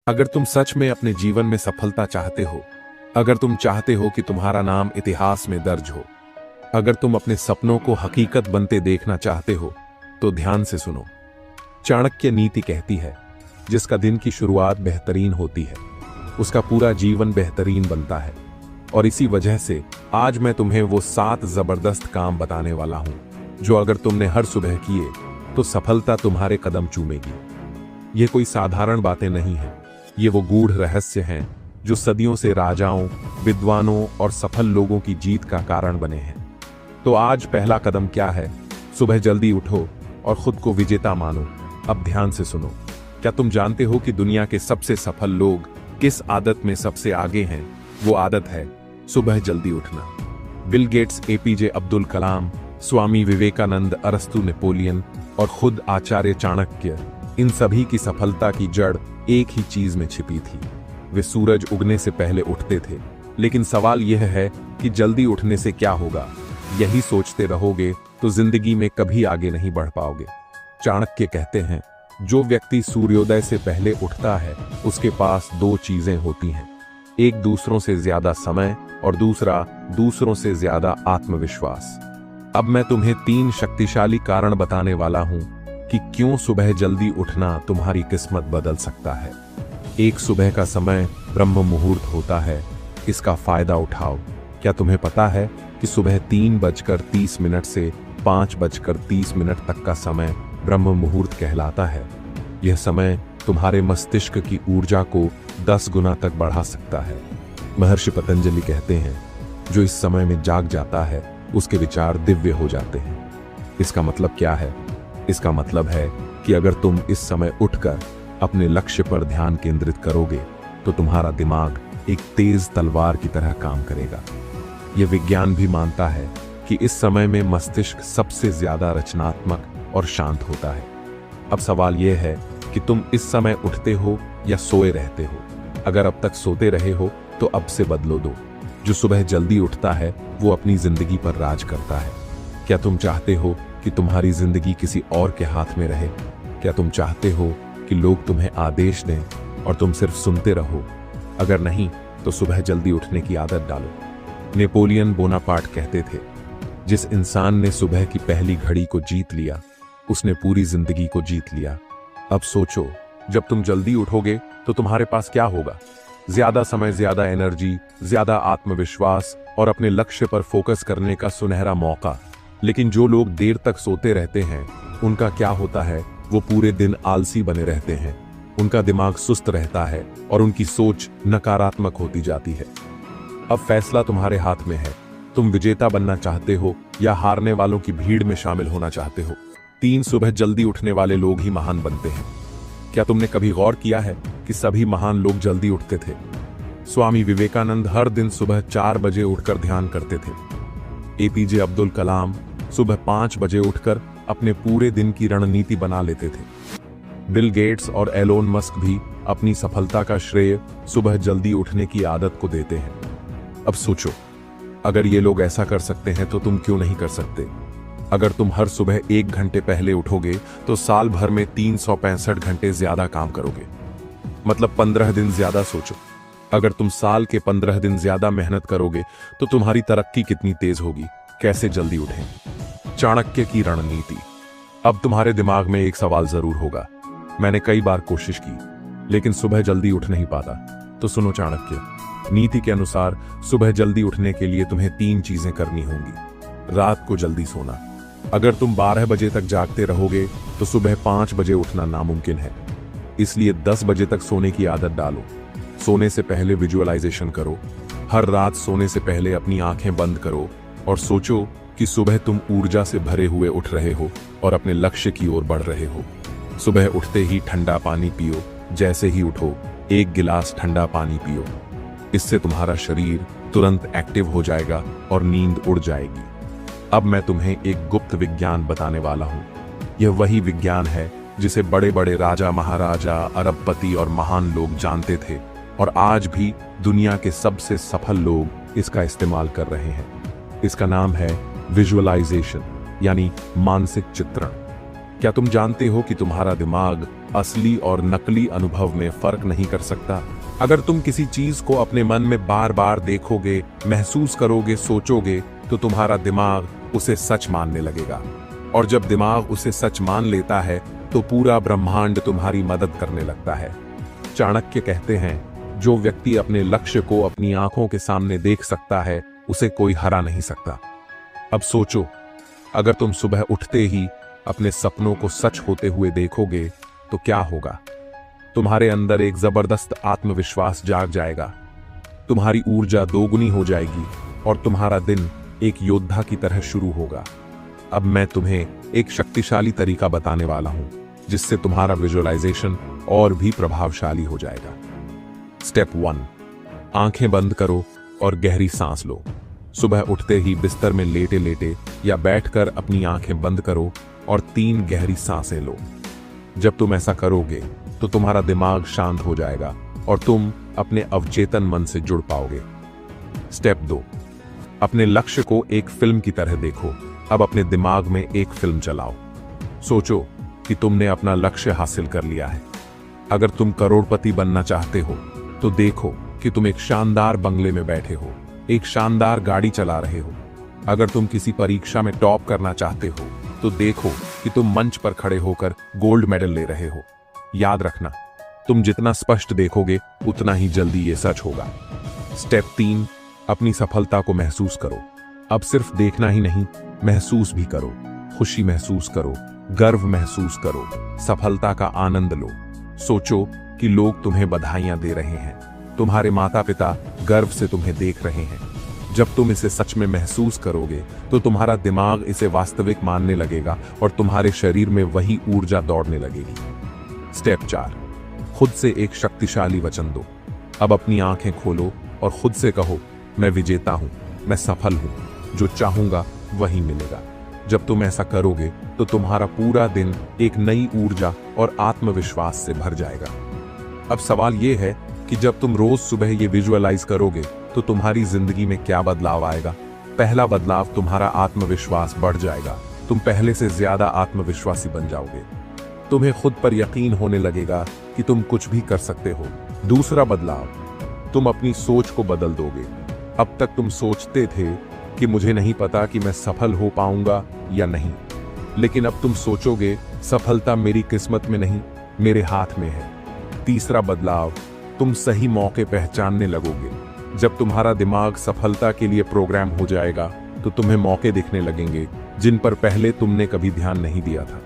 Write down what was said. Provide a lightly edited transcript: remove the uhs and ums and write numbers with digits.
अगर तुम सच में अपने जीवन में सफलता चाहते हो, अगर तुम चाहते हो कि तुम्हारा नाम इतिहास में दर्ज हो, अगर तुम अपने सपनों को हकीकत बनते देखना चाहते हो, तो ध्यान से सुनो। चाणक्य नीति कहती है, जिसका दिन की शुरुआत बेहतरीन होती है, उसका पूरा जीवन बेहतरीन बनता है। और इसी वजह से आज मैं तुम्हें वो 7 जबरदस्त काम बताने वाला हूं, जो अगर तुमने हर सुबह किए, तो सफलता तुम्हारे कदम चूमेगी। ये कोई साधारण बातें नहीं हैं, ये वो गूढ़ रहस्य हैं जो सदियों से राजाओं, विद्वानों और सफल लोगों की जीत का कारण बने हैं। तो आज पहला कदम क्या है? सुबह जल्दी उठो और खुद को विजेता मानो। अब ध्यान से सुनो। क्या तुम जानते हो कि दुनिया के सबसे सफल लोग किस आदत में सबसे आगे हैं? वो आदत है सुबह जल्दी उठना। Bill Gates, APJ Abdul Kalam, Swami Vivekananda, अरस्तु, नेपोलियन और खुद आचार्य चाणक्य, इन सभी की सफलता की जड़ एक ही चीज में छिपी थी। वे सूरज उगने से पहले उठते थे। लेकिन सवाल यह है कि जल्दी उठने से क्या होगा? यही सोचते रहोगे तो जिंदगी में कभी आगे नहीं बढ़ पाओगे। चाणक्य कहते हैं, जो व्यक्ति सूर्योदय से पहले उठता है, उसके पास 2 चीजें होती हैं, एक दूसरों से ज्यादा समय और दूसरा दूसरों से ज्यादा आत्मविश्वास। अब मैं तुम्हें 3 शक्तिशाली कारण बताने वाला हूं कि क्यों सुबह जल्दी उठना तुम्हारी किस्मत बदल सकता है। एक, सुबह का समय ब्रह्म मुहूर्त होता है, इसका फायदा उठाओ। क्या तुम्हें पता है कि सुबह 3:30 से 5:30 तक का समय ब्रह्म मुहूर्त कहलाता है? यह समय तुम्हारे मस्तिष्क की ऊर्जा को 10 गुना तक बढ़ा सकता है। महर्षि पतंजलि कहते हैं, जो इस समय में जाग जाता है, उसके विचार दिव्य हो जाते हैं। इसका मतलब क्या है? इसका मतलब है कि अगर तुम इस समय उठकर अपने लक्ष्य पर ध्यान केंद्रित करोगे, तो तुम्हारा दिमाग एक तेज तलवार की तरह काम करेगा। यह विज्ञान भी मानता है कि इस समय में मस्तिष्क सबसे ज्यादा रचनात्मक और शांत होता है। अब सवाल यह है कि तुम इस समय उठते हो या सोए रहते हो? अगर अब तक सोते रहे हो, तो अब से बदलो दो। जो सुबह जल्दी उठता है, वो अपनी जिंदगी पर राज करता है। क्या तुम चाहते हो कि तुम्हारी जिंदगी किसी और के हाथ में रहे? क्या तुम चाहते हो कि लोग तुम्हें आदेश दें और तुम सिर्फ सुनते रहो? अगर नहीं, तो सुबह जल्दी उठने की आदत डालो। नेपोलियन बोनापार्ट कहते थे, जिस इंसान ने सुबह की पहली घड़ी को जीत लिया, उसने पूरी जिंदगी को जीत लिया। अब सोचो, जब तुम जल्दी उठोगे तो तुम्हारे पास क्या होगा? ज्यादा समय, ज्यादा एनर्जी, ज्यादा आत्मविश्वास और अपने लक्ष्य पर फोकस करने का सुनहरा मौका। लेकिन जो लोग देर तक सोते रहते हैं, उनका क्या होता है? वो पूरे दिन आलसी बने रहते हैं, उनका दिमाग सुस्त रहता है और उनकी सोच नकारात्मक होती जाती है। अब फैसला तुम्हारे हाथ में है। तुम विजेता बनना चाहते हो या हारने वालों की भीड़ में शामिल होना चाहते हो? 3 सुबह जल्दी उठने वाले लोग ही महान बनते हैं। क्या तुमने कभी गौर किया है कि सभी महान लोग जल्दी उठते थे? स्वामी विवेकानंद हर दिन सुबह 4 बजे उठकर ध्यान करते थे। एपीजे अब्दुल कलाम सुबह 5 बजे उठकर अपने पूरे दिन की रणनीति बना लेते थे। बिल गेट्स और एलोन मस्क भी अपनी सफलता का श्रेय सुबह जल्दी उठने की आदत को देते हैं। अब सोचो, अगर ये लोग ऐसा कर सकते हैं, तो तुम क्यों नहीं कर सकते? अगर तुम हर सुबह 1 घंटे पहले उठोगे, तो साल भर में 365 घंटे ज्यादा काम करोगे। मतलब 15 दिन ज्यादा। सोचो, अगर तुम साल के 15 दिन ज्यादा मेहनत करोगे, तो तुम्हारी तरक्की कितनी तेज होगी। कैसे जल्दी उठें? चाणक्य की रणनीति। अब तुम्हारे दिमाग में एक सवाल जरूर होगा, मैंने कई बार कोशिश की, लेकिन सुबह जल्दी उठ नहीं पाता। तो सुनो, चाणक्य नीति के अनुसार सुबह जल्दी उठने के लिए तुम्हें 3 चीजें करनी होंगी। रात को जल्दी सोना। अगर तुम 12 बजे तक जागते रहोगे, तो सुबह 5 बजे उठना नामुमकिन है। इसलिए 10 बजे तक सोने की आदत डालो। सोने से पहले विजुअलाइजेशन करो। हर रात सोने से पहले अपनी आंखें बंद करो और सोचो कि सुबह तुम ऊर्जा से भरे हुए उठ रहे हो और अपने लक्ष्य की ओर बढ़ रहे हो। सुबह उठते ही ठंडा पानी पियो। जैसे ही उठो, 1 गिलास ठंडा पानी पियो। इससे तुम्हारा शरीर तुरंत एक्टिव हो जाएगा और नींद उड़ जाएगी। अब मैं तुम्हें एक गुप्त विज्ञान बताने वाला हूं। यह वही विज्ञान है जिसे बड़े बड़े राजा, महाराजा, अरबपति और महान लोग जानते थे, और आज भी दुनिया के सबसे सफल लोग इसका इस्तेमाल कर रहे हैं। इसका नाम है विजुअलाइजेशन, यानी मानसिक चित्रण। क्या तुम जानते हो कि तुम्हारा दिमाग असली और नकली अनुभव में फर्क नहीं कर सकता? अगर तुम किसी चीज को अपने मन में बार बार देखोगे, महसूस करोगे, सोचोगे, तो तुम्हारा दिमाग उसे सच मानने लगेगा। और जब दिमाग उसे सच मान लेता है तो पूरा ब्रह्मांड तुम्हारी मदद करने लगता है। चाणक्य कहते हैं, जो व्यक्ति अपने लक्ष्य को अपनी आंखों के सामने देख सकता है, उसे कोई हरा नहीं सकता। अब सोचो, अगर तुम सुबह उठते ही अपने सपनों को सच होते हुए देखोगे तो क्या होगा? तुम्हारे अंदर एक जबरदस्त आत्मविश्वास जाग जाएगा, तुम्हारी ऊर्जा दोगुनी हो जाएगी और तुम्हारा दिन एक योद्धा की तरह शुरू होगा। अब मैं तुम्हें एक शक्तिशाली तरीका बताने वाला हूं, जिससे तुम्हारा विजुअलाइजेशन और भी प्रभावशाली हो जाएगा। स्टेप 1, आंखें बंद करो और गहरी सांस लो। सुबह उठते ही बिस्तर में लेटे लेटे या बैठकर अपनी आंखें बंद करो और 3 गहरी सांसें लो। जब तुम ऐसा करोगे तो तुम्हारा दिमाग शांत हो जाएगा और तुम अपने अवचेतन मन से जुड़ पाओगे। स्टेप 2, अपने लक्ष्य को एक फिल्म की तरह देखो। अब अपने दिमाग में एक फिल्म चलाओ। सोचो कि तुमने अपना लक्ष्य हासिल कर लिया है। अगर तुम करोड़पति बनना चाहते हो तो देखो कि तुम एक शानदार बंगले में बैठे हो, एक शानदार गाड़ी चला रहे हो। अगर तुम किसी परीक्षा में टॉप करना चाहते हो तो देखो कि तुम मंच पर खड़े होकर गोल्ड मेडल ले रहे हो। याद रखना, तुम जितना स्पष्ट देखोगे उतना ही जल्दी ये सच होगा। स्टेप 3, अपनी सफलता को महसूस करो। अब सिर्फ देखना ही नहीं, महसूस भी करो। खुशी महसूस करो, गर्व महसूस करो, सफलता का आनंद लो। सोचो कि लोग तुम्हें बधाइयां दे रहे हैं, तुम्हारे माता पिता गर्व से तुम्हें देख रहे हैं। जब तुम इसे सच में महसूस करोगे तो तुम्हारा दिमाग इसे वास्तविक मानने लगेगा और तुम्हारे शरीर में वही ऊर्जा दौड़ने लगेगी। स्टेप 4, खुद से एक शक्तिशाली वचन दो। अब अपनी आंखें खोलो और खुद से कहो, मैं विजेता हूं, मैं सफल हूं, जो चाहूंगा वही मिलेगा। जब तुम ऐसा करोगे तो तुम्हारा पूरा दिन एक नई ऊर्जा और आत्मविश्वास से भर जाएगा। अब सवाल यह है कि जब तुम रोज सुबह ये विजुअलाइज करोगे तो तुम्हारी जिंदगी में क्या बदलाव आएगा? पहला बदलाव, तुम्हारा आत्मविश्वास बढ़ जाएगा। तुम पहले से ज्यादा आत्मविश्वासी बन जाओगे। तुम्हें खुद पर यकीन होने लगेगा कि तुम कुछ भी कर सकते हो। दूसरा बदलाव, तुम अपनी सोच को बदल दोगे। अब तक तुम सोचते थे कि मुझे नहीं पता कि मैं सफल हो पाऊंगा या नहीं, लेकिन अब तुम सोचोगे, सफलता मेरी किस्मत में नहीं, मेरे हाथ में है। तीसरा बदलाव, तुम सही मौके पहचानने लगोगे। जब तुम्हारा दिमाग सफलता के लिए प्रोग्राम हो जाएगा तो तुम्हें मौके दिखने लगेंगे जिन पर पहले तुमने कभी ध्यान नहीं दिया था।